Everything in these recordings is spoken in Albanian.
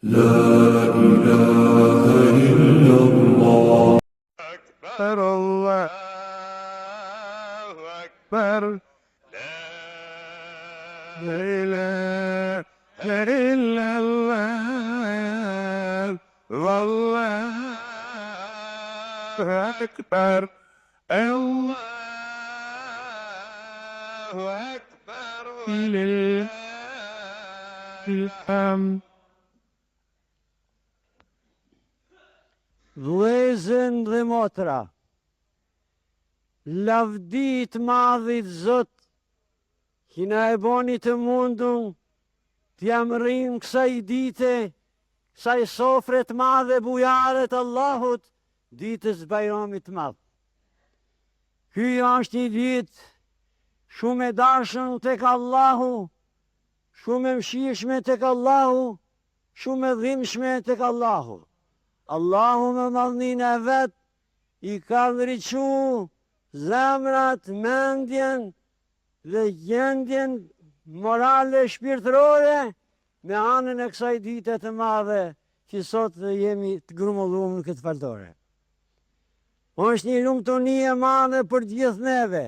لا إله إلا الله أكبر الله أكبر لا إله إلا الله والله أكبر الله أكبر لله الحمد. Vëllezër dhe motra, lavdit madhit Zot, që na e boni të mundun t'jam rrim kësaj dite, kësaj sofret madhe bujaret Allahut, ditës Bajramit madh. Ky është një ditë shumë e dashur tek Allahu, shumë e mshirshme tek Allahu, shumë e dhimbshme tek Allahu. Allahu me madhnin e vet i ka ndriçu zemrat, mendjen dhe gjendjen morale shpirtërore me anën e kësaj dite të madhe që sot jemi të grumulluar në këtë faltore. Është një lumtuni e madhe për gjithë neve,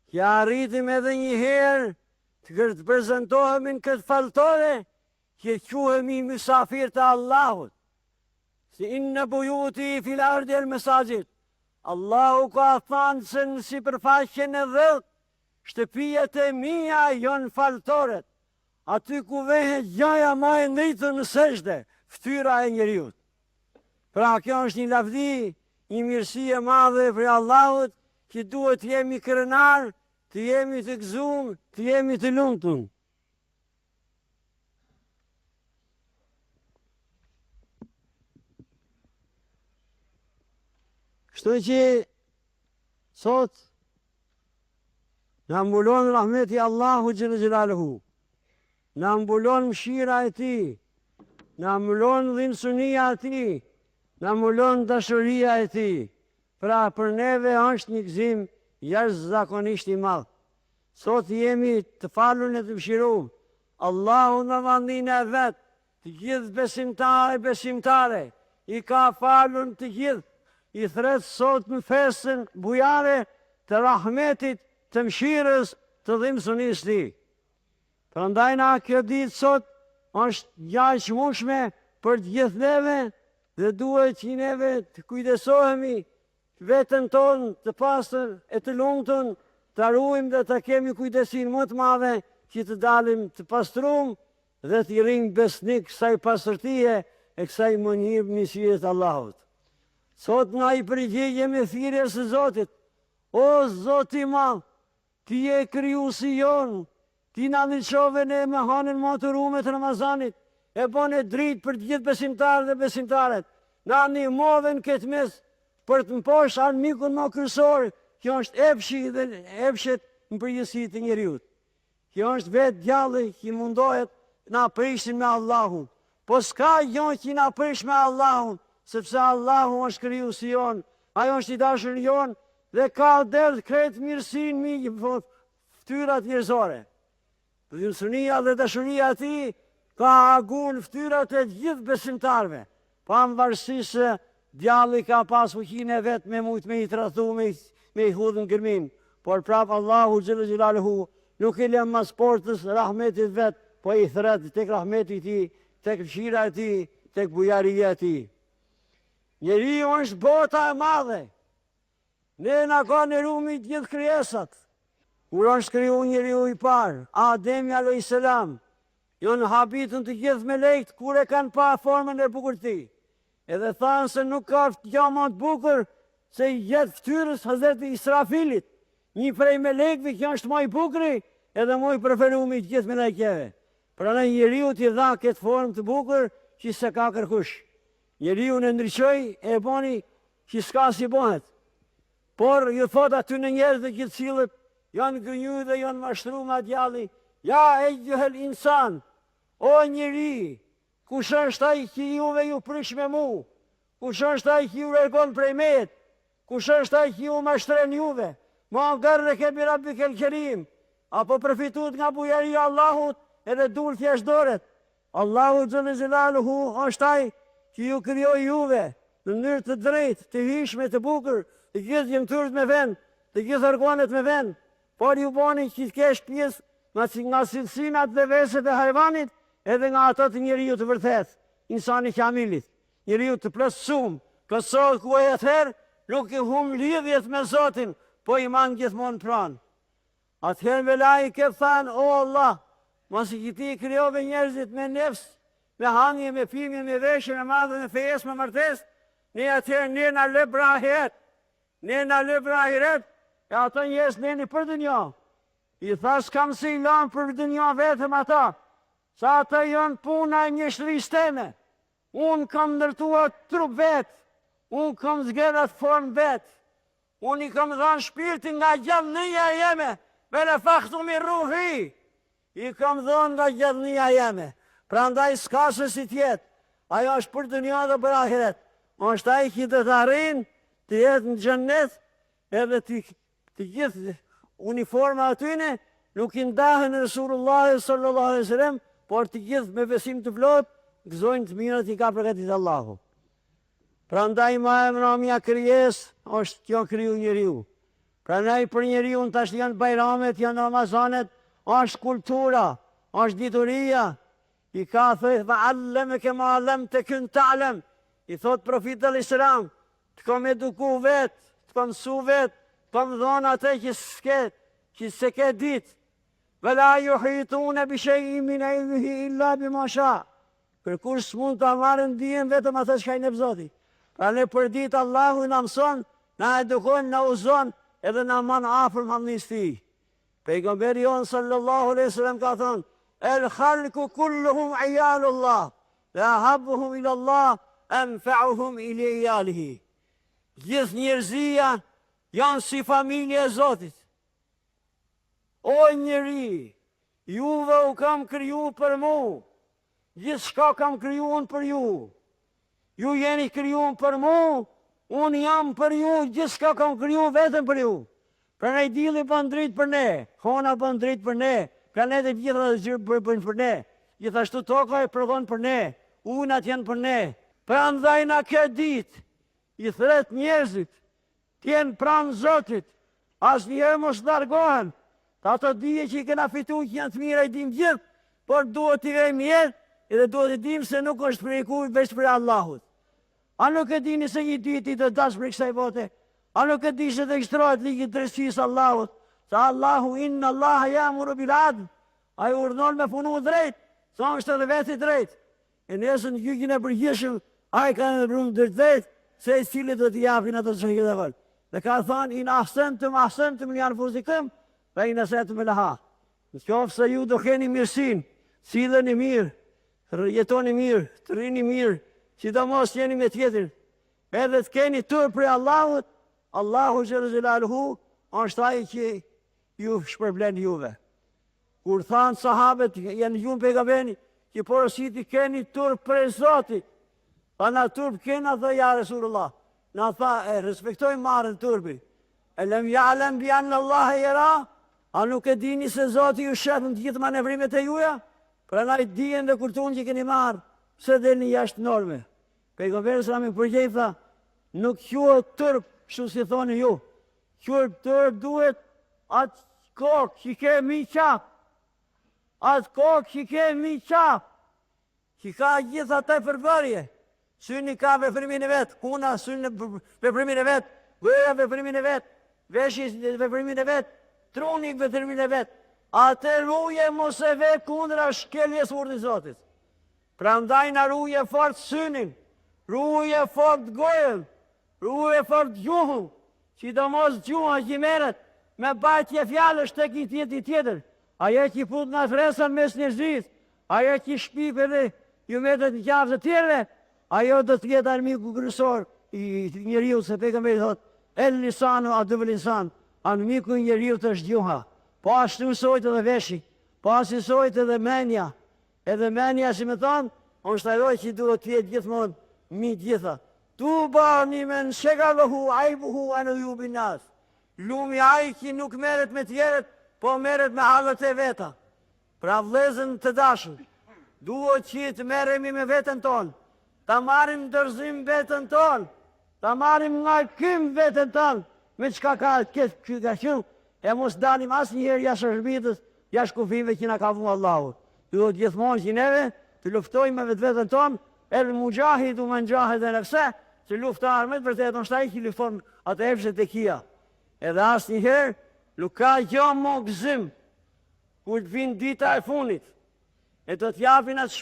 që arritim edhe një herë të prezantohemi në këtë faltore, që quhemi mysafir të Allahut. Si inna bujuti fil ardi el mesajid. Allahu ka thënë se në sipërfaqen e dhëut, shtëpijet e mia janë faltoret. Aty ku vehet gjaja ma e ndritën në sejdë, fytyra e njeriut. Pra kjo është një lavdi, një mirësi e madhe për Allahut, që duhet të jemi krenar, të jemi të gëzuar, të jemi të lumtur. Kështu që sot në mbulon rahmeti Allahu Gjellë Gjellaluhu, në mbulon mshira e ti, në mbulon dhinsunia e ti, në mbulon dashuria e ti. Pra për neve është një gëzim jashtëzakonisht i madh. Sot jemi të falur e të mshiruar. Allahu në vandin e vet, të gjithë besimtare, i ka falur të gjithë. I thret sot në festën bujare të rahmetit, të mshirës, të dhimbsunisë ti. Prandaj na kjo ditë sot është gjallëmueshme për të gjithë neve dhe duhet që neve të kujdesohemi veten tonë të pastër e të lumtur, të ruajmë dhe të kemi kujdesin më të madhe që të dalim të pastruar dhe të rrim besnik kësaj pastërtie e kësaj mënyrë të Allahut. Sot na i përgjigjemi thirrjes së Zotit. O Zoti i madh, ti je krijuesi jon, ti na ndihmove ne me hanën më të rume të Ramazanit, e bën dritë për të gjithë besimtarët dhe besimtaret. Na ndihmove në këtë mes për të mposhtur armikun më kryesor, që është epshi dhe epshet në përgjithësi të njeriut. Kjo është vetë djalli që mundohet na prishtin me Allahun. Po s'ka gjë që na prish me Allahun, sepse Allahu është krijuesi jon, ajo është i dashur jon dhe ka derdh krejt mirësinë mi fytyrat njerëzore. Dhimbsunia dhe dashuria e tij ka agun fytyrat e gjithë besimtarëve, pavarësisht se djalli ka pas fuqinë e vet me mujt me i tradhu me i hudhën gërmin, por prap Allahu Gjellë Gjellaluhu nuk i lën mas portës rahmetit vet, po i thret tek rahmeti i tij, tek mshira e tij, tek bujaria e tij. Njeriu është bota e madhe. Ne na ka ndërumi të gjithë krijesat. Kur është kriju njeriu i parë, Ademi alayhis salam, janë habitën të gjithë melekët kur e kanë pa formën e bukur të tij. Edhe thanë se nuk ka gjë më të bukur se jetë fytyrës Hazreti Israfilit, një prej melekëve që është më i bukuri edhe më i preferuar i gjithë melekëve. Prandaj njeriu t'i dha këtë formë të bukur që s'e ka kërkush. Njeriu në ndryqoj e boni që s'ka si bëhet. Por ju thot aty në njerëz dhe gjithë cilët janë gënyu dhe janë mashtru nga djalli. Ja e gjëhel insan, o njeri, kush është ai që juve ju prish me mu? Kush është ai që ju rregon prej mejet? Kush është ai që ju mashtren juve? Ma gërre kebi Rabbi kel Kerim, apo përfitut nga bujaria Allahut edhe dul thjesht doret. Allahu Gjellë Gjelaluhu është ai që ju krijoi juve në mënyrë të drejtë, të hishme, të bukur, të gjithë jemtyrët me vend, të gjithë organet me vend, por ju bani që të kesh pjesë nga cilësinat dhe veset e hajvanit, edhe nga ato të njeriu të vërtet, insani kamilit, njeriu të plotësuar, plotësohet ku e atëherë nuk i hum lidhjet me Zotin, po i man gjithmonë pranë. Atëherë Velai ke thanë, o Allah, mos i ti krijove njerëzit me nefs, me hangje, me pimje, me veshje, me madhe, me fejes, me martes, ne atëherë ne na lë brahiret, e ato njerëz neni për dënja. I tha s'kam si i lanë për dënja vetëm ata, sa ata janë puna e njështërisë teme. Unë kam ndërtuar trup vetë, unë kam zgjerat formë vetë, unë i kam dhanë shpirtin nga gjallënia jeme, me në faktu mi ruhi, i kam dhënë nga gjallënia jeme. Pra ndaj s'ka se si tjetë, ajo është për dënja dhe për ahiret. Është ai që të arrijnë të jetë në xhennet, edhe të gjithë uniforma atyne nuk i ndahen në Resulullah sallallahu alaihi wasallam, por të gjithë me besim të plot gëzojnë të mirat i ka përgatitur Allahu. Prandaj ma e mramja krijes është kjo kriju njeriu. Prandaj për njeriu tash janë bajramet, janë Ramazanet, është kultura, është dituria. I ka thënë fa'allamaka ma lam takun ta'lam. I thot profeti alayhis salam, të kam eduku vetë, të kam mësu vetë, të kam dhonë atë që se ke ditë. Vela yuhituna bi shay'in min ilmihi illa bima sha. Kërkush s'mund ta marrë ndijen vetëm atë që ka i nep Zoti. Pra ne për ditë Allahu na mëson, na edukon, na uzon, edhe na man afër mallnis tij. Pejgamberi jon sallallahu alaihi wasallam ka thënë: "El khalqu kulluhum iyalullah, la habbuhum ila Allah, anfa'uhum ila iyalihi." Gjithë njerëzia janë si familje e Zotit. O njeri, juve u kam kriju për mu, gjithë shka kam kriju unë për ju. Ju jeni kriju për mu, unë jam për ju, gjithë shka kam kriju vetëm për ju. Pra ne dili bën dritë për ne, hona bën dritë për ne, planetet gjitha dhe gjyrë bën për ne, gjithashtu toka e prodhon për ne, unat janë për ne. Pra ndaj na këtë ditë, i thret njerëzit, t'jenë pranë Zotit, as njerë mos largohen, ta ato dije që i kena fitu që janë të mira i dim gjithë, por duhet t'i vejmë jetë, edhe duhet t'i dim se nuk është për i kuj veç për Allahut. A nuk e dini se një ditë i të dash për kësaj bote? A nuk e di se të ekshtrohet ligi drejtësisë Allahut? Sa Allahu inna Allah ya'muru bil adl. Ai urdhon me punu drejt, sa është edhe veti drejt. E nesër në gjyqin e përgjithshëm, ai ka ndërpruar drejt, se i cili do t'i japin ato që i dhëvon. Dhe ka thënë in ahsantum li anfusikum fa in asatum laha. Nëse se ju do keni mirësinë, silleni mirë, jetoni mirë, të rini mirë, sidomos jeni me tjetër, edhe të keni turp për Allahut, Allahu Gjellë Gjelaluhu është ai që ju shpërblen juve. Kur thanë sahabët, janë gjumë pejgamberi, që porositi keni turp për Zotit, pa na turp kena, dhe ja Resulullah. Na tha, e respektojmë marrën turpi. E lem ja'lem bi anë Allah e jera, a nuk e dini se Zoti ju shëfën të gjithë manevrimet e juja? Pra na i dijen dhe kurtun që keni marrë, pse dhe një jashtë norme. Pejgamberi sa mi përgjej tha, nuk quhet turp, shu si thoni ju. Quhet turp duhet atë kokë që ke mi qap. Atë kokë që ke mi qap. Që ka gjithë atë përbërje. Syni ka veprimin e vetë, kuna syni veprimin e vetë, goja veprimin e vetë, veshis veprimin e vetë, truni veprimin e vetë. Atë ruje mos e ve kundra shkeljes urdhit Zotit. Prandaj na ruje fort synin, ruje fort gojën, ruje fort gjuhën, sidomos gjuha që merret me bajtje fjalësh tek i tjetër. Ajo që fut nga fresa mes njerëzit, ajo që shpip edhe ju metet në qafë të tjerëve, ajo do të jetë armiku kryesor i njeriu, se pejgamberi thotë, el lisanu adubul insan, armiku i njeriu është gjuha. Po ashtu mësojt edhe veshi, po ashtu mësojt edhe menja. Edhe menja, si me thonë, është ajo që duhet të jetë gjithmonë mi gjitha. Tuba limen shaghalahu aibuhu an uyubin nas. Lumi ai që nuk merret me tjerët, po merret me hallet e veta. Pra vëllezër të dashur, duhet që të merremi me veten tonë, ta marrim ndërzim veten tonë, ta marrim nga kym veten tonë, me çka ka këtë e mos dalim asnjëherë jashtë shërbitës, jashtë kufive që na ka vënë Allahu. Duhet gjithmonë që neve të luftojmë me vetveten tonë, el mujahidu man jahada nafsa, të luftar me vërtet është ai që lufton atë efshe të kia. Edhe asnjëherë nuk ka gjë më gëzim kur të vinë dita e funit, e do të japin atë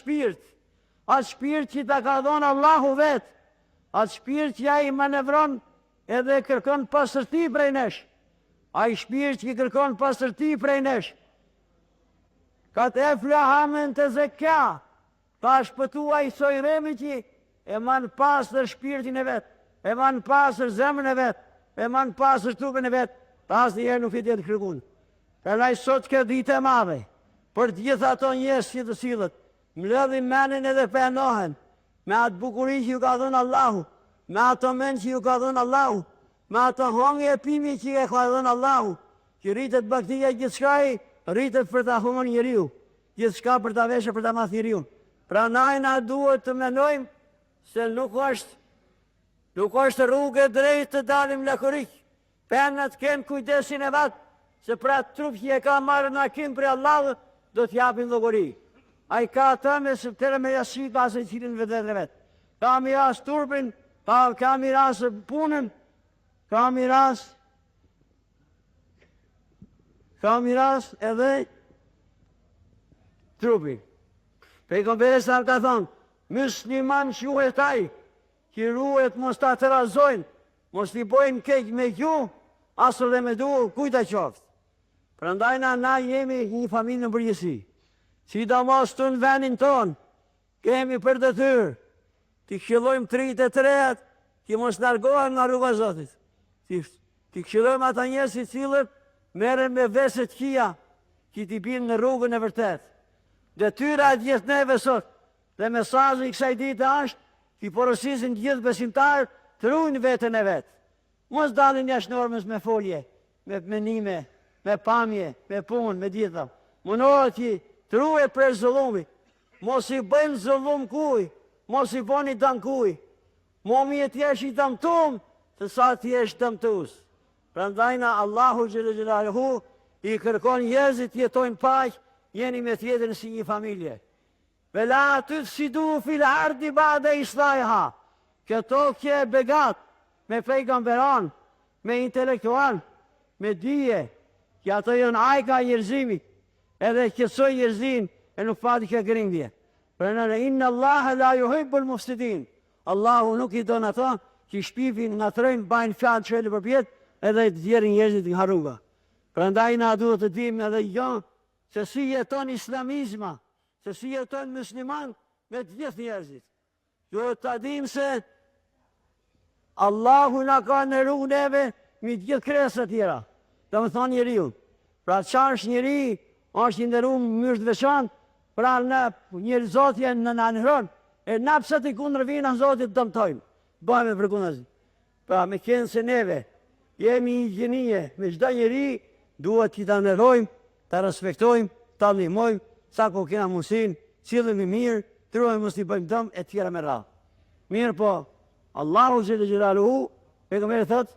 shpirt që ta ka dhënë Allahu vetë, atë shpirt që ai manevron edhe kërkon pastërti prej nesh, ai shpirt që kërkon pastërti prej nesh. Ka të eflahamen të zekja, ta shpëtua i sojremi që e manë pasër shpirtin e vetë, e manë pasër zemën e vetë, e manë pasër trupin e vetë, ta asë njerë nuk i tjetë kërkun. Ka laj sot këtë ditë e madhe, për gjitha ato njerëz që të silët, mbledhin menin edhe penohen, me atë bukuri që ju ka dhënë Allahu, me ato men që ju ka dhënë Allahu, me ato hongi e pimi që e ka dhënë Allahu, që rritet baktia gjithçkaj, rritet për ta humbur njeriu, gjithçka për ta veshur për ta marrë njeriu. Prandaj na duhet të mendojmë se nuk është rrugë e drejtë të dalim lakurik. Penat kenë kujdesin e vat, se për atë trup që e ka marrë në akim për Allah, do t'japin llogari. Ai ka atë me septere me jashit pasë i cilin vetë dhe vetë. Ka miras turpin, ka miras punën, ka miras edhe trupin. Pejgamberi sa ka thonë, musliman shuhet ai, që ruhet mos ta trazojnë, mos t'i bojnë keq me ju, asër dhe me du, kujta qoftë. Prandaj na jemi një familje në përgjithësi. Sidomos të në venin tonë, kemi për detyrë, t'i këshillojmë trit e tret, që mos largohen nga rruga e Zotit. T'i këshillojmë ata njerëz i cilët merren me vese të kia, që t'i binë në rrugën e vërtet. Detyra e gjithë neve sot, dhe mesazhi i kësaj dite është, që porosisin gjithë besimtarë të ruajnë veten e vet. Mos dalin jashtë normës me folje, me menime, me pamje, me punë, me gjitha. Munohet që të ruhet për zullumi. Mos i bëjnë zullum kuj, mos i bëni dëm kuj. Momi e t'jesh i dëmtum, të sa t'jesh dëmtus. Prandaj na Allahu xhelaluhu i kërkon njerëzit të jetojnë paq, jeni me tjetrin si një familje. Vela tufsidu fil ardi ba'da islahiha. Këto kje begat, me pejgamberan, me intelektual, me dije, që ato janë ajka njerëzimit, edhe kësoj njerëzim, e nuk pati kjo grindje. Për në inna Allah la yuhibbul mufsidin. Allahu nuk i donë ato, që shpifin nga trejnë, bajnë fjallë qëllë për pjetë, edhe të djerën njerëzit nga rruga. Prandaj na duhet të dim edhe jo, se si jeton islamizma, se si jeton musliman me të gjithë njerëzit. Duhet të dim se Allahu na ka në rrugë neve me të gjithë krijesat tjera. Do të thonë njeriu. Pra çfarë është njeri, është i nderuar në mënyrë të veçantë, pra në njëri Zoti në nënron, e na pse të kundër vinë Zotit dëmtojmë. Bëjmë përkundazi. Pra me qenë se neve jemi një gjenie, me çdo njeri duhet që ta nderojmë, ta respektojmë, ta ndihmojmë, sa ku kena mundësinë, sillemi mirë, truajmë mos i bëjmë dëm e tjera me radhë. Mirë po, Allahu xhelaluhu, pejgamberi thotë,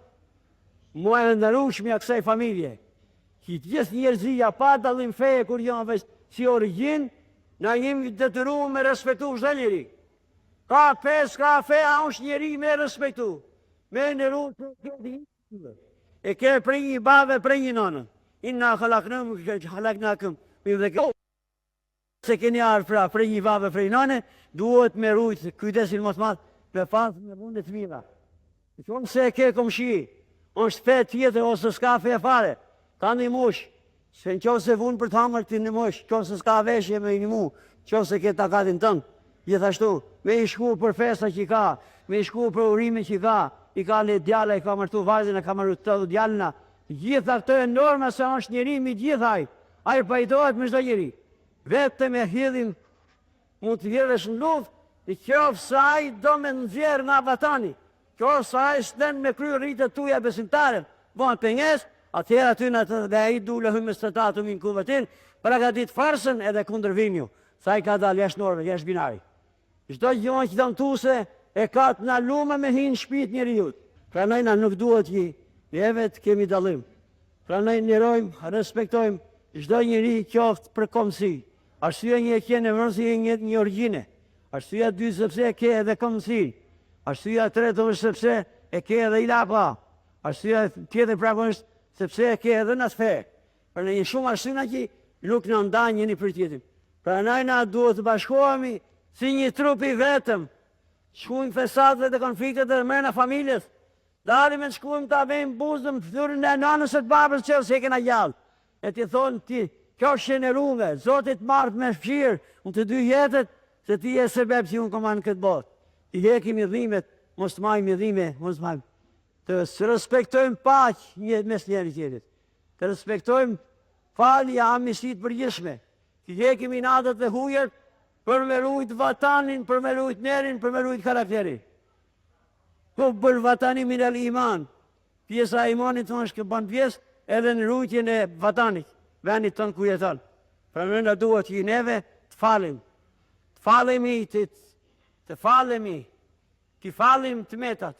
mua e nderueshmja kësaj familje, që të gjithë njerëzia pa dallim feje kur janë veç si origjinë, na jemi detyruar me respektu çdo njeri. Ka pes, ka fe, a është njeri me respektu. Me nderu e ke prej një bave, prej një nënë. Inna khalaqnakum min dhakarin. Se keni ardhur pra prej një bave, prej nëne, duhet me rujt kujdesin më të madh me fat me vende të mira. Thonë se e ke komshi, është fe tjetër ose s'ka fe fare. Ka ndihmush, se nëse vun për të hamër ti ndihmosh, nëse s'ka veshje me ndihmu, nëse ke takatin tënd. Gjithashtu, me i shku për festa që ka, me i shku për urimin që ka, i ka le djalla, i ka martu vajzën, i ka martu të djallëna. Gjitha këto e norma se është njeri mi gjithaj, a i pajtohet me çdo njeri. Vetëm e hidhin mund të vjerësh në luft, i qofë sa i do me nëzjerë nga vatani, qofë sa i s'den me kryu rritët tuja besimtare, bon penges, atëherë aty në të dhe i du lehëm e stëtatu min kuvetin, pra ka ditë farsën edhe kundër vinju. sa i ka dalë jashtë norme, jashtë binari. Çdo gjë që dëmtuese e ka të na lume me hinë shpirët njeriut. Prandaj na nuk duhet që neve të kemi dallim. Prandaj nderojmë, respektojmë çdo njeri qoftë për kombësi. Arsyeja një e ke në vërsi një origjine. Arsyeja dy sepse e ke edhe kombësi. Arsyeja tretë është sepse e ke edhe ilapa. Arsyeja tjetër prapë është sepse e ke edhe në sfe. Për në një shumë arsyeja që nuk në ndan njëri për tjetrin. Prandaj na duhet të bashkohemi si një trup i vetëm. Shkojmë fesadet dhe konfliktet e mërë në familjes. Dalim e shkojmë të abejmë buzëm të thyrën e nanës e të babës që se kena gjallë. E ti thonë ti, kjo shenerume, Zotit martë me fshirë, unë të dy jetet, se ti e sebeb që unë komanë këtë botë. Ti hekim i dhimet, mos të majmë i dhime, mos të majmë. Të respektojmë paqë një mes njëri tjetit. Të respektojmë falja amisit përgjithshme. Ti hekim i natët dhe hujet, për me rujt vatanin, për me rujt nerin, për me rujt karakteri. Po për vatani minel iman. Pjesa e imanit tonë është këban pjesë edhe në rujtjen e vatanit, venit tonë ku jeton. Pra në duhet që i neve të falim. Të falemi, të falemi, të falim të metat.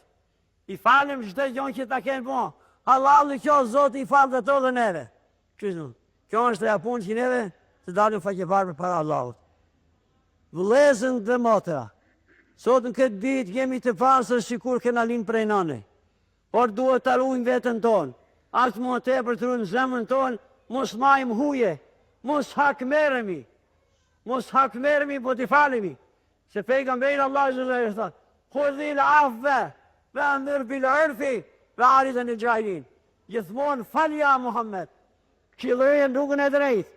I falim çdo gjë që ta kenë po. Hallalli kjo Zoti i falë të to dhe neve. Kjo është e punë që neve të dalim faqeparë për para Allahut. Vëllezën dhe motra, sot në këtë ditë jemi të pasër sikur kena linë prej nane. Por duhet të ruajmë vetën tonë. Aqë më tepër të ruajmë zemrën tonë, mos majmë huje, mos hakmeremi. Mos hakmeremi, po t'i falemi. Se pejgamberi Allah zëllë thotë, khudhil afve, ve amir bil urfi, ve aridën e gjajrin. Gjithmonë falja Muhammed, qëllërejen rrugën e drejtë,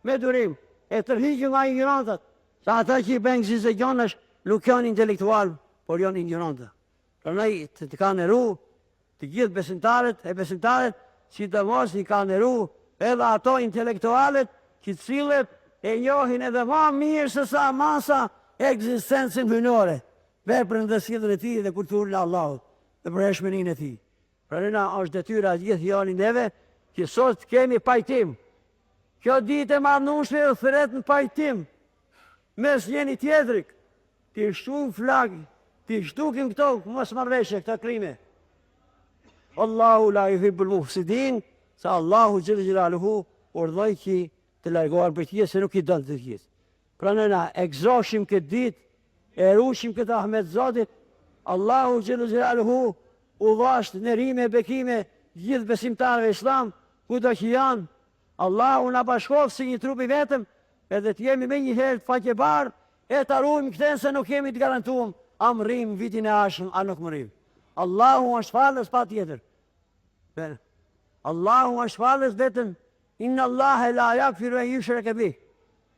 me durim, e tërhiqë nga ignorantët. Sa ata që i bëngë si se gjonësh, nuk janë intelektual, por janë ignorantë. Prandaj të kanë eru, të gjithë besimtarët e besimtarët, si të mos i kanë eru, edhe ato intelektualet, që cilët e njohin edhe ma mirë se sa masa ekzistencën hynore, veprën dhe sjelljen e tij dhe kulturën e Allahut, dhe përhershmërinë e tij. Prandaj është detyra gjithë janë neve, që sot kemi pajtim. Kjo ditë e marrënueshme u thret në pajtim mes njëri tjetrit, ti shtum flag, ti shtukim këto mos marrveshje, këto krime. Allahu la yuhibbul mufsidin, sa Allahu xhel xhelaluhu urdhoi që të largohen për tje se nuk i don të gjithë. Prandaj na egzoshim këtë ditë, e rushim këtë Ahmet Zotit, Allahu xhel xhelaluhu u dhash nerime bekime gjithë besimtarëve islam, kudo që janë. Allahu na bashkof si një trup i vetëm, edhe të jemi me një herë të faqebar, e të arrujmë këten se nuk jemi të garantuam, a më rrim vitin e ashëm, a nuk më rrim. Allahu është falës pa tjetër. Allahu është falës vetëm, inna Allahe la yakfiru an yushraka bih.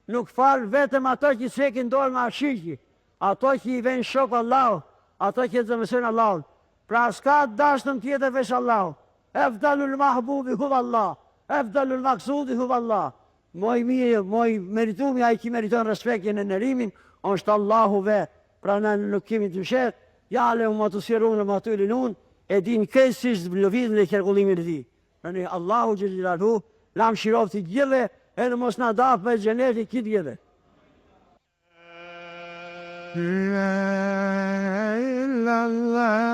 Nuk falë vetëm ato që sekin dorë me ashiki, ato që i ven shok Allahu, ato që të mësën Allahu. Pra s'ka dashtëm tjetër veç Allahu. Efdalul mahbubi huv Allah, efdalul maksudi huv Allah. Moj mirë, moj meritumi, ai që meriton respektin e nerimin, është Allahu ve. Pra në nuk kemi të mshet, jale u më të sirun e më të ilinun, e din kësisht lëvizën dhe kërkullimin e ti. Pra në Allahu gjëgjilarhu, lam shirof të gjithë, edhe mos në dafë për gjeneti kitë gjithë. La ilaha illallah.